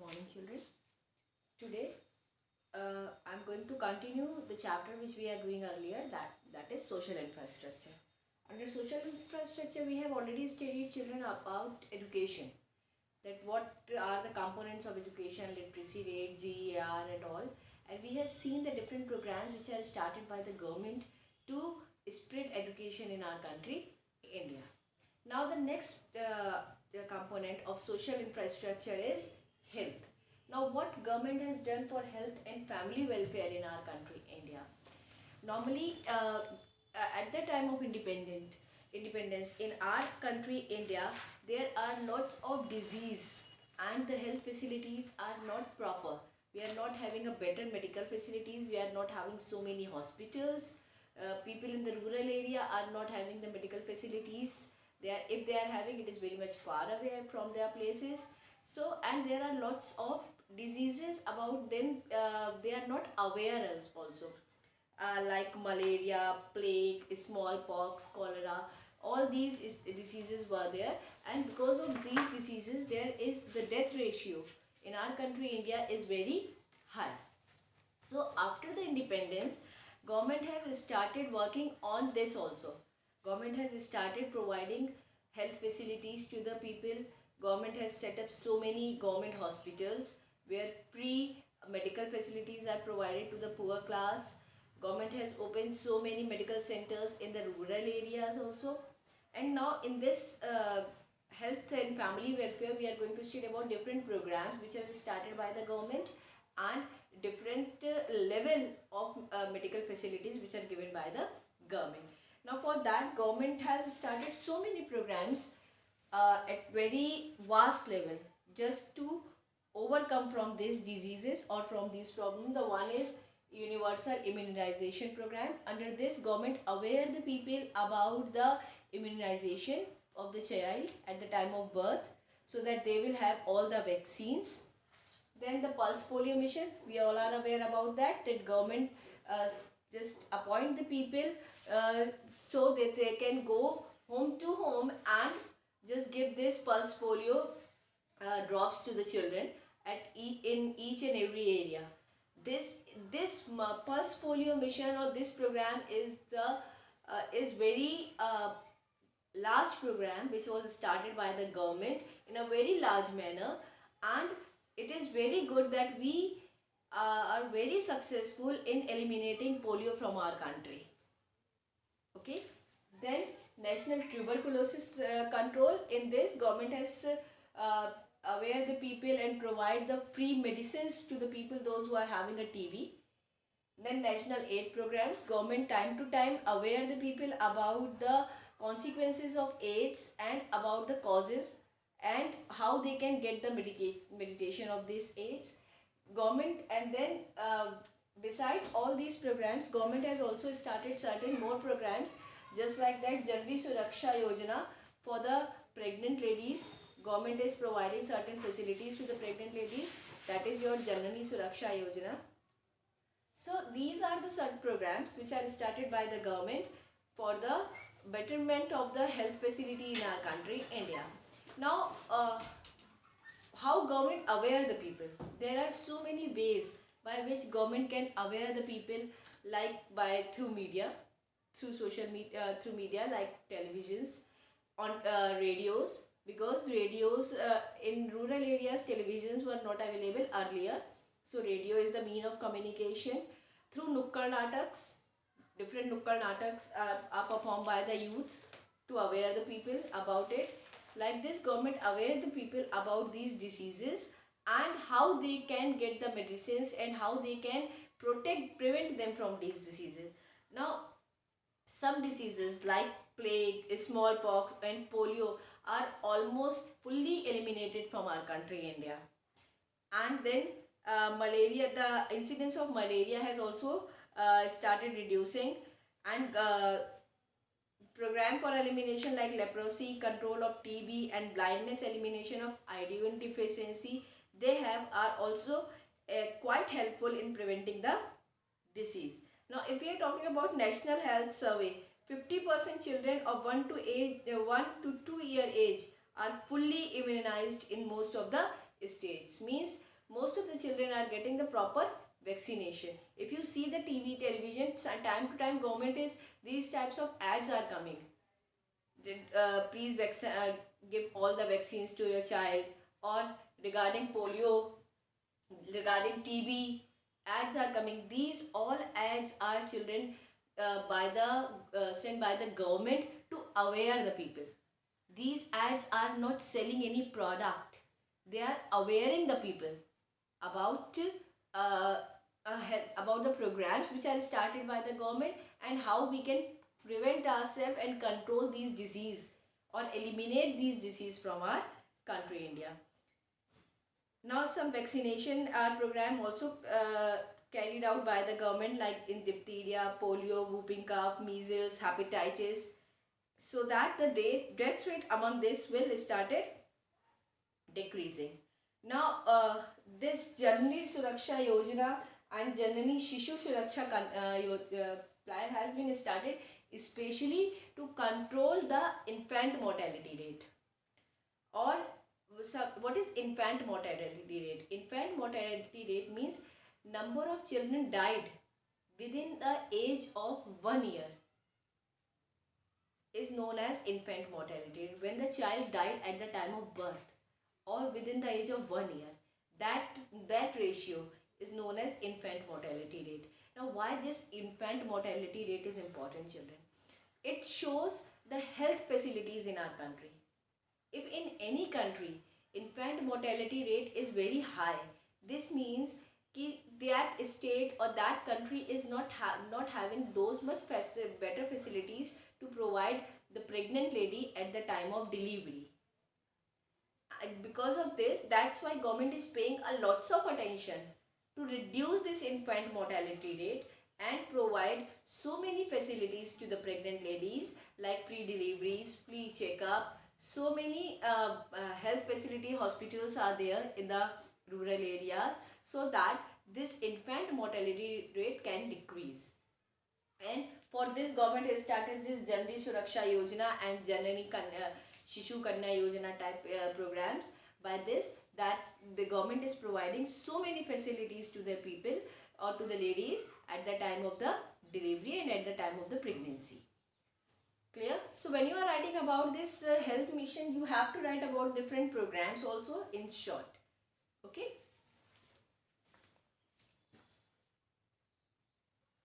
morning, children. Today, I'm going to continue the chapter which we are doing earlier, that is social infrastructure. Under social infrastructure, we have already studied, children, about education. That what are the components of education, literacy rate, GER and all. And we have seen the different programs which are started by the government to spread education in our country, India. Now the next component of social infrastructure is health. Now what government has done for health and family welfare in our country, India? Normally, at the time of independence in our country, India, there are lots of disease and the health facilities are not proper. We are not having a better medical facilities. We are not having so many hospitals. People in the rural area are not having the medical facilities. If they are having, it is very much far away from their places. So, and there are lots of diseases about them. They are not aware also. Like malaria, plague, smallpox, cholera, all these diseases were there, and because of these diseases there is the death ratio in our country, India, is very high. So after the independence, government has started working on this also. Government has started providing health facilities to the people. Government has set up so many government hospitals where free medical facilities are provided to the poor class. Government has opened so many medical centers in the rural areas also. And now in this health and family welfare, we are going to study about different programs which have started by the government and different level of medical facilities which are given by the government. Now for that, government has started so many programs at very vast level just to overcome from these diseases or from these problems. The one is universal immunization program. Under this, government aware the people about the immunization of the child at the time of birth so that they will have all the vaccines. Then the pulse polio mission, we all are aware about that government just appoint the people so that they can go home to home and just give this pulse polio drops to the children in each and every area. This pulse polio mission or this program is very large program which was started by the government in a very large manner, and it is very good that we are very successful in eliminating polio from our country. Okay, then national tuberculosis control. In this, government has aware the people and provide the free medicines to the people, those who are having a TB. Then national aid programs, government time to time aware the people about the consequences of AIDS and about the causes and how they can get the medication of this AIDS. Government, and then beside all these programs, government has also started certain more programs just like that. Janani Suraksha Yojana for the pregnant ladies. Government is providing certain facilities to the pregnant ladies. That is your Janani Suraksha Yojana. So these are the certain programs which are started by the government for the betterment of the health facility in our country, India. Now, how government aware the people? There are so many ways by which government can aware the people, like through media, through social media, through media like televisions, on radios, because radios in rural areas, televisions were not available earlier. So radio is the mean of communication. Through Nukkad Nataks, different Nukkad Nataks are performed by the youths to aware the people about it. Like this, government aware the people about these diseases and how they can get the medicines and how they can prevent them from these diseases. Now, some diseases like plague, smallpox and polio are almost fully eliminated from our country, India. And then malaria, the incidence of malaria has also started reducing, and program for elimination like leprosy, control of TB and blindness, elimination of iodine deficiency, they are also quite helpful in preventing the disease. Now if we are talking about National Health Survey, 50% children of 1 to 2 year age are fully immunized in most of the states. Means most of the children are getting the proper vaccination. If you see the television, time to time government is, these types of ads are coming. Please give all the vaccines to your child, or regarding polio, regarding TB, ads are coming. These all ads are children by the sent by the government to aware the people. These ads are not selling any product. They are awareing the people about about the programs which are started by the government, and how we can prevent ourselves and control these disease, or eliminate these disease from our country India. Now some vaccination program also carried out by the government, like in diphtheria, polio, whooping cough, measles, hepatitis, so that the death rate among this will started decreasing. Now this Janani Suraksha Yojana and Janani Shishu Suraksha plan has been started especially to control the infant mortality rate. Or what is infant mortality rate? Infant mortality rate means number of children died within the age of 1 year is known as infant mortality rate. When the child died at the time of birth or within the age of 1 year, that ratio is known as infant mortality rate. Now why this infant mortality rate is important, children? It shows the health facilities in our country. If in any country infant mortality rate is very high, this means that state or that country is not having those much better facilities to provide the pregnant lady at the time of delivery. Because of this, that's why government is paying a lots of attention to reduce this infant mortality rate and provide so many facilities to the pregnant ladies, like free deliveries, free checkup. So many health facility hospitals are there in the rural areas, so that this infant mortality rate can decrease. And for this, government has started this Janani Suraksha Yojana and Janani Shishu Kanya Yojana type programs. By this, that the government is providing so many facilities to the people or to the ladies at the time of the delivery and at the time of the pregnancy. Clear? So when you are writing about this health mission, you have to write about different programs also in short. Okay.